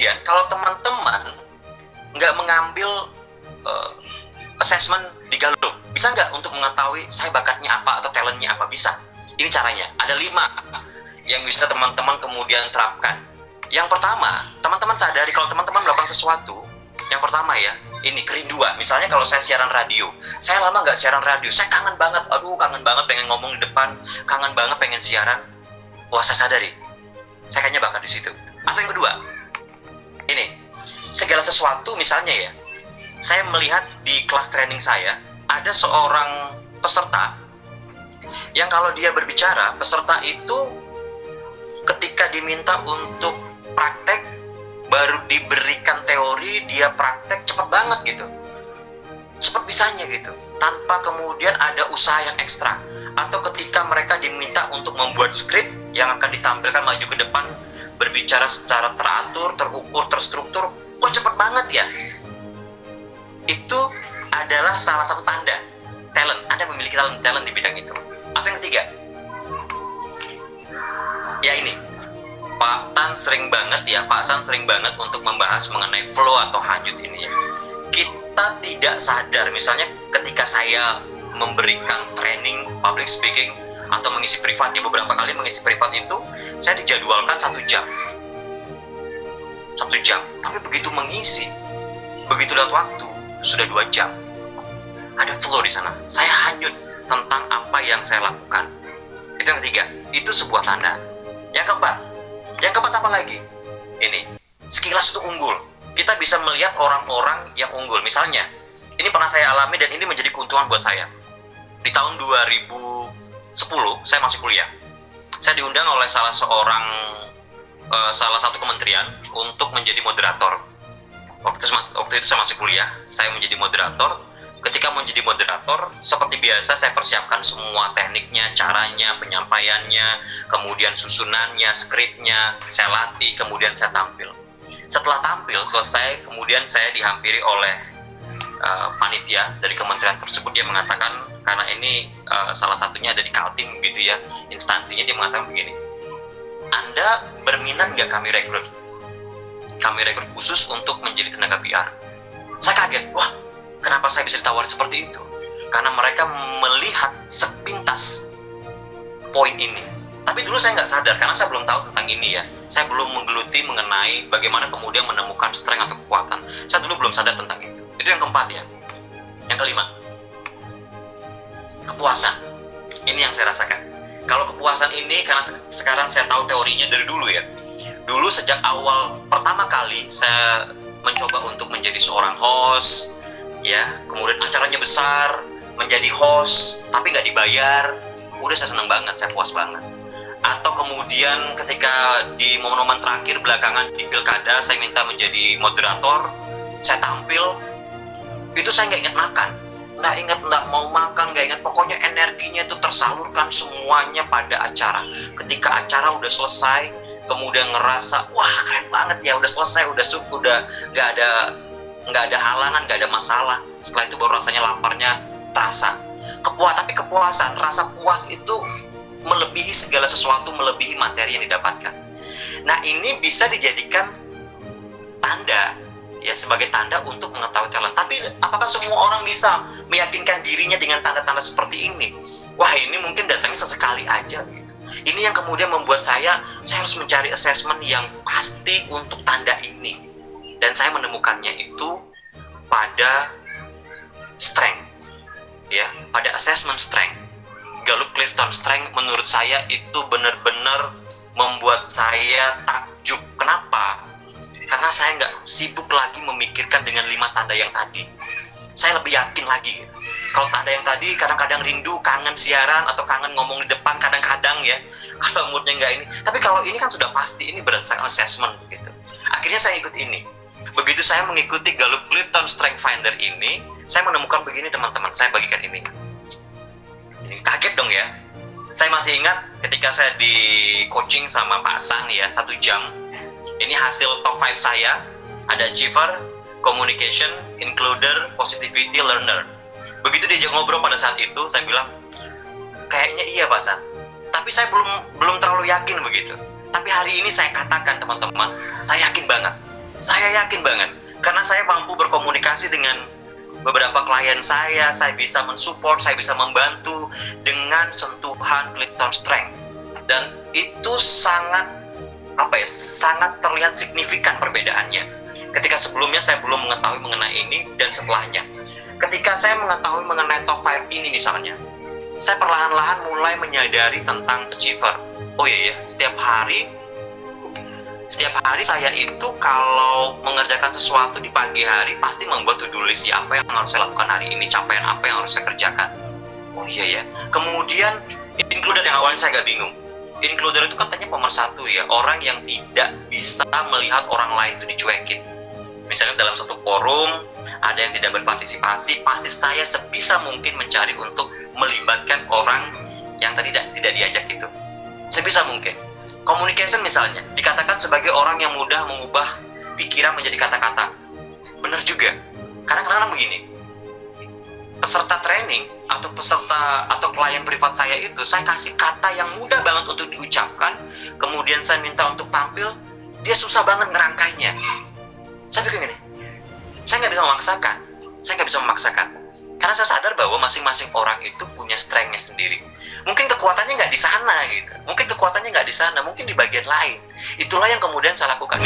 kemudian kalau teman-teman nggak mengambil assessment di Gallup, bisa nggak untuk mengetahui saya bakatnya apa atau talentnya apa? Bisa. Ini caranya. Ada 5 yang bisa teman-teman kemudian terapkan. Yang pertama, teman-teman sadari kalau teman-teman melakukan sesuatu, yang pertama ya, ini kerinduan. Misalnya kalau saya siaran radio, saya lama nggak siaran radio, saya kangen banget, kangen banget pengen ngomong di depan, kangen banget pengen siaran. Wah, saya sadari, saya kayaknya bakat di situ. Atau yang kedua, ini, segala sesuatu misalnya ya, saya melihat di kelas training saya, ada seorang peserta yang kalau dia berbicara, peserta itu ketika diminta untuk praktek, baru diberikan teori, dia praktek cepet banget gitu, cepet bisanya gitu, tanpa kemudian ada usaha yang ekstra. Atau ketika mereka diminta untuk membuat skrip yang akan ditampilkan maju ke depan, berbicara secara teratur, terukur, terstruktur, kok cepet banget ya? Itu adalah salah satu tanda talent, Anda memiliki talent di bidang itu. Atau yang ketiga, ya ini, Pak San sering banget untuk membahas mengenai flow atau hanyut ini ya. Kita tidak sadar, misalnya ketika saya memberikan training public speaking atau mengisi privat, ya beberapa kali mengisi privat itu saya dijadwalkan 1 jam, tapi begitu mengisi, begitu lewat waktu sudah 2 jam, ada flow di sana, saya hanyut tentang apa yang saya lakukan. Itu yang ketiga, itu sebuah tanda. Yang keempat apa lagi? Ini, sekilas itu unggul. Kita bisa melihat orang-orang yang unggul. Misalnya, ini pernah saya alami dan ini menjadi keuntungan buat saya. Di tahun 2010, saya masih kuliah. Saya diundang oleh salah satu kementerian untuk menjadi moderator. Waktu itu saya masih kuliah, saya menjadi moderator. Ketika menjadi moderator, seperti biasa saya persiapkan semua tekniknya, caranya, penyampaiannya, kemudian susunannya, skripnya, saya latih, kemudian saya tampil. Setelah tampil, selesai, kemudian saya dihampiri oleh panitia dari kementerian tersebut. Dia mengatakan, karena ini salah satunya ada di Kaltim gitu ya, instansinya, dia mengatakan begini, Anda berminat nggak kami rekrut? Kami rekrut khusus untuk menjadi tenaga PR. Saya kaget, wah, kenapa saya bisa ditawari seperti itu? Karena mereka melihat sepintas poin ini. Tapi dulu saya nggak sadar, karena saya belum tahu tentang ini ya. Saya belum menggeluti mengenai bagaimana kemudian menemukan strength atau kekuatan. Saya dulu belum sadar tentang itu. Itu yang keempat ya. Yang kelima, kepuasan. Ini yang saya rasakan. Kalau kepuasan ini, karena sekarang saya tahu teorinya dari dulu ya. Dulu sejak awal pertama kali saya mencoba untuk menjadi seorang host, ya, kemudian acaranya besar, menjadi host, tapi nggak dibayar, udah saya seneng banget, saya puas banget. Atau kemudian ketika di momen-momen terakhir belakangan di pilkada, saya minta menjadi moderator, saya tampil, itu saya nggak ingat makan, nggak mau makan, nggak ingat, pokoknya energinya itu tersalurkan semuanya pada acara. Ketika acara udah selesai, kemudian ngerasa, wah keren banget ya, udah selesai, udah nggak ada halangan, nggak ada masalah. Setelah itu baru rasanya laparnya terasa. Tapi kepuasan, rasa puas itu melebihi segala sesuatu, melebihi materi yang didapatkan. Nah, ini bisa dijadikan tanda, ya, sebagai tanda untuk mengetahui talent. Tapi apakah semua orang bisa meyakinkan dirinya dengan tanda-tanda seperti ini? Wah, ini mungkin datangnya sesekali aja gitu. Ini yang kemudian membuat saya harus mencari assessment yang pasti untuk tanda ini. Dan saya menemukannya itu pada strength, ya, pada assessment strength. Gallup-Clifton Strength menurut saya itu benar-benar membuat saya takjub. Kenapa? Karena saya nggak sibuk lagi memikirkan dengan 5 tanda yang tadi. Saya lebih yakin lagi. Kalau tanda yang tadi kadang-kadang rindu, kangen siaran atau kangen ngomong di depan, kadang-kadang ya, kalau moodnya nggak ini. Tapi kalau ini kan sudah pasti, ini berdasarkan assessment gitu. Akhirnya saya ikut ini. Begitu saya mengikuti Gallup-Clifton Strength Finder ini, saya menemukan begini teman-teman, saya bagikan ini. Ini kaget dong ya. Saya masih ingat ketika saya di coaching sama Pak San ya, 1 jam. Ini hasil top 5 saya. Ada achiever, communication, includer, positivity, learner. Begitu diajak ngobrol pada saat itu, saya bilang, kayaknya iya Pak San. Tapi saya belum terlalu yakin begitu. Tapi hari ini saya katakan teman-teman, saya yakin banget. Saya yakin banget, karena saya mampu berkomunikasi dengan beberapa klien saya bisa mensupport, saya bisa membantu dengan sentuhan Clifton Strength. Dan itu sangat sangat terlihat signifikan perbedaannya. Ketika sebelumnya saya belum mengetahui mengenai ini dan setelahnya. Ketika saya mengetahui mengenai top 5 ini misalnya, saya perlahan-lahan mulai menyadari tentang achiever. Oh iya ya, setiap hari saya itu kalau mengerjakan sesuatu di pagi hari pasti membuat to-do list ya, apa yang harus saya lakukan hari ini, capaian apa yang harus saya kerjakan. Oh iya ya. Kemudian includer yang awalnya saya agak bingung. Includer itu katanya pemersatu ya, orang yang tidak bisa melihat orang lain itu dicuekin. Misalnya dalam satu forum ada yang tidak berpartisipasi, pasti saya sebisa mungkin mencari untuk melibatkan orang yang tadi tidak diajak itu. Sebisa mungkin. Communication misalnya, dikatakan sebagai orang yang mudah mengubah pikiran menjadi kata-kata. Benar juga. Karena kadang-kadang begini, peserta training atau klien privat saya itu, saya kasih kata yang mudah banget untuk diucapkan, kemudian saya minta untuk tampil, dia susah banget ngerangkainya. Saya pikir gini, saya nggak bisa memaksakan. Karena saya sadar bahwa masing-masing orang itu punya strength-nya sendiri. Mungkin kekuatannya nggak di sana gitu. Mungkin kekuatannya nggak di sana, mungkin di bagian lain. Itulah yang kemudian saya lakukan.